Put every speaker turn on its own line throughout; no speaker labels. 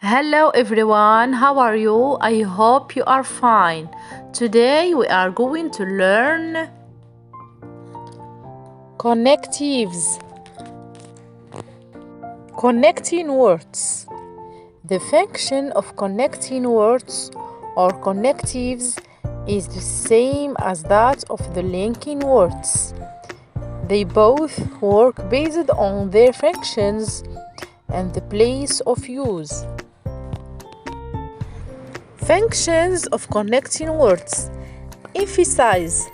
Hello everyone, how are you? I hope you are fine. Today we are going to learn connectives. Connecting words. The function of connecting words or connectives is the same as that of the linking words. They both work based on their functions and the place of use. Functions of connecting words. Emphasize.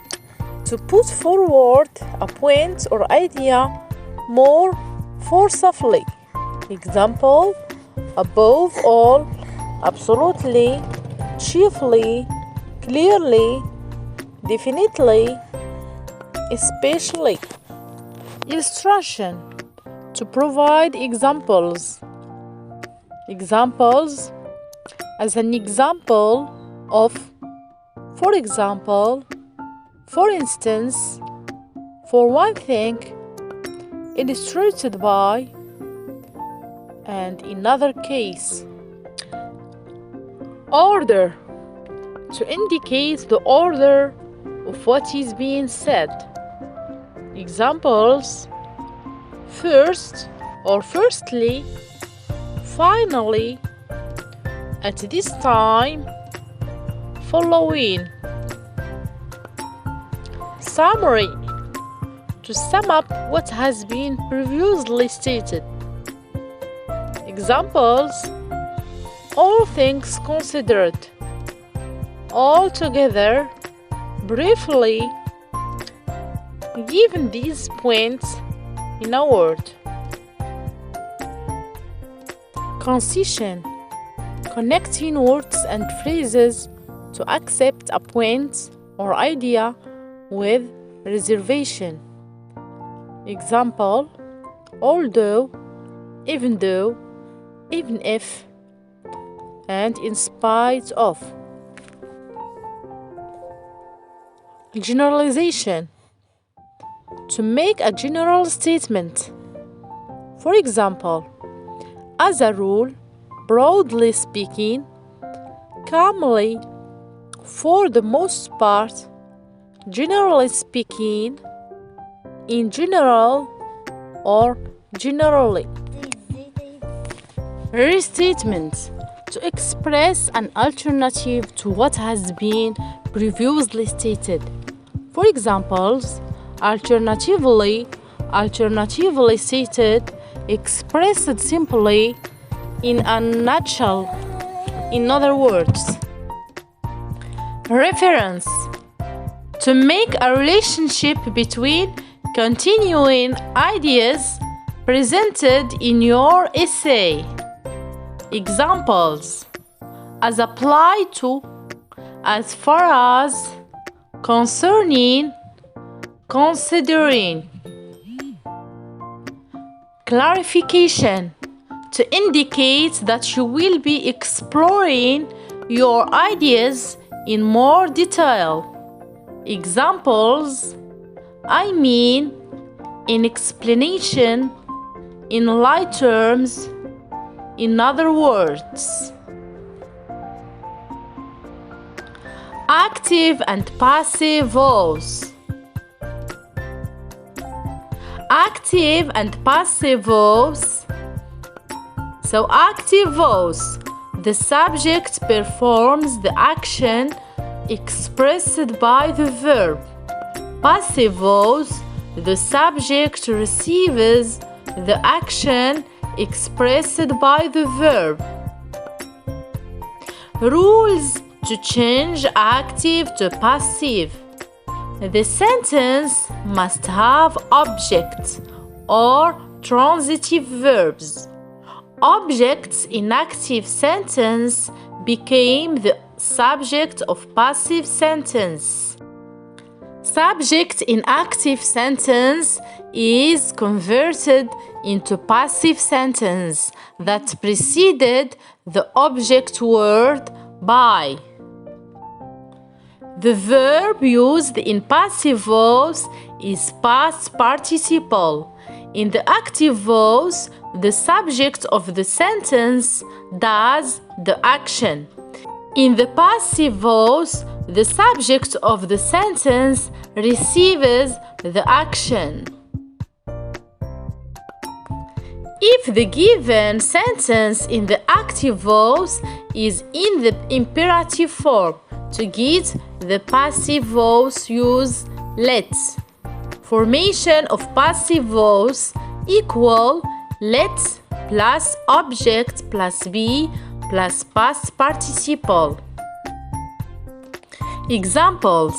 To put forward a point or idea more forcefully. Example: above all, absolutely, chiefly, clearly, definitely, especially. Illustration. To provide examples. Examples. As an example of, for example, for instance, for one thing, illustrated by, and in another case. Order. To indicate the order of what is being said. Examples: first or firstly, finally, at this time, following. Summary. To sum up what has been previously stated. Examples: all things considered, altogether, briefly, given these points in a word. Concision. Connecting words and phrases to accept a point or idea with reservation. Example: although, even though, even if, and in spite of. Generalization. To make a general statement. For example, as a rule, broadly speaking, calmly, for the most part, generally speaking, in general, or generally. Restatement. To express an alternative to what has been previously stated. For examples: alternatively, alternatively stated, expressed simply, in a nutshell. In other words. Reference. To make a relationship between continuing ideas presented in your essay. Examples: as applied to, as far as, concerning, considering. Clarification. To indicate that you will be exploring your ideas in more detail. Examples: I mean, in explanation, in light terms, in other words. Active and passive voice. Active and passive voice. So active voice, the subject performs the action expressed by the verb. Passive voice, the subject receives the action expressed by the verb. Rules to change active to passive. The sentence must have objects or transitive verbs. Objects in active sentence became the subject of passive sentence. Subject in active sentence is converted into passive sentence that preceded the object word by. The verb used in passive voice is past participle. In the active voice, the subject of the sentence does the action. In the passive voice, the subject of the sentence receives the action. If the given sentence in the active voice is in the imperative form, to get the passive voice, use let. Formation of passive voice equal let plus object plus be plus past participle. Examples: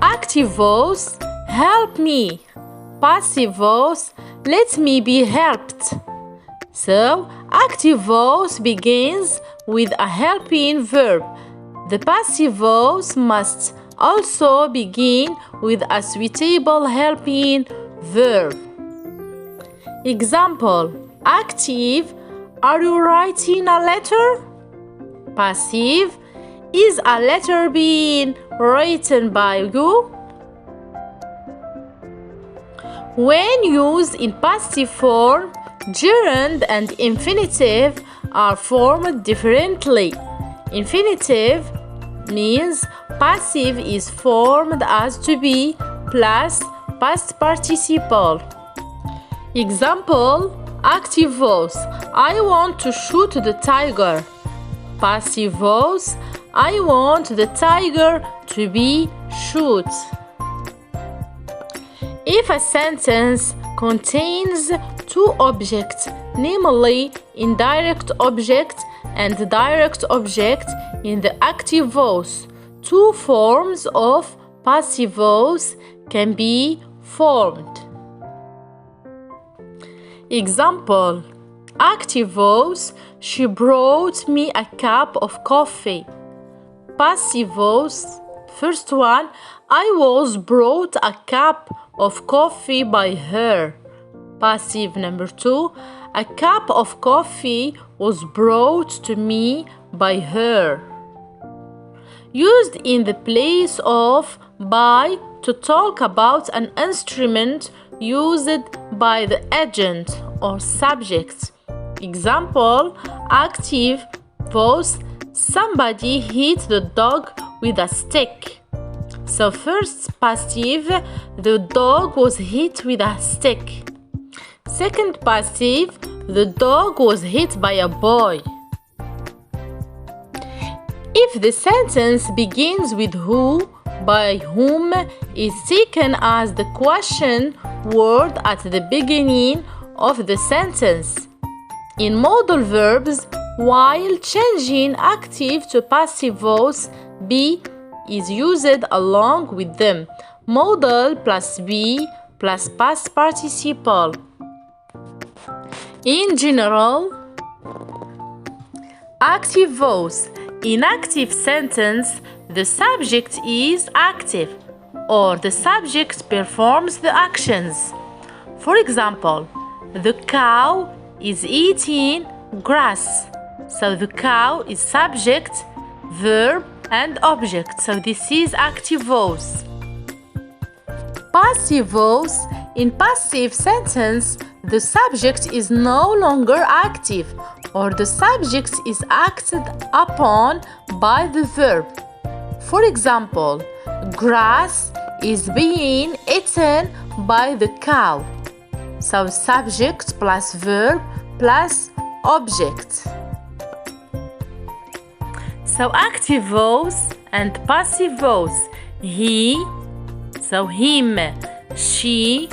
active voice, help me. Passive voice, let me be helped. So, active voice begins with a helping verb. The passive voice must also begin with a suitable helping verb. Example: active, are you writing a letter? Passive, is a letter being written by you? When used in passive form, gerund and infinitive are formed differently. Infinitive means passive is formed as to be plus past participle. Example: active voice, I want to shoot the tiger. Passive voice, I want the tiger to be shot. If a sentence contains two objects, namely indirect object and direct object in the active voice, two forms of passive voice can be formed. Example: active voice, she brought me a cup of coffee. Passive voice, first one, I was brought a cup of coffee by her. Passive number two, a cup of coffee was brought to me by her. Used in the place of by to talk about an instrument used by the agent or subject. Example: active voice, somebody hit the dog with a stick. So first passive, the dog was hit with a stick. Second passive, the dog was hit by a boy. If the sentence begins with who, by whom is taken as the question word at the beginning of the sentence. In modal verbs, while changing active to passive voice, be is used along with them. Modal plus be plus past participle. In general, active voice. In active sentence, the subject is active, or the subject performs the actions. For example, the cow is eating grass. So the cow is subject, verb, and object. So this is active voice. Passive voice. In passive sentence, the subject is no longer active, or the subject is acted upon by the verb. For example, grass is being eaten by the cow. So subject plus verb plus object. So active voice and passive voice. He, so him, she,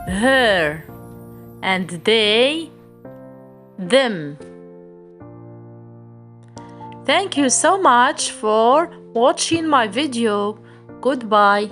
her, and they, them. Thank you so much for watching my video. Goodbye.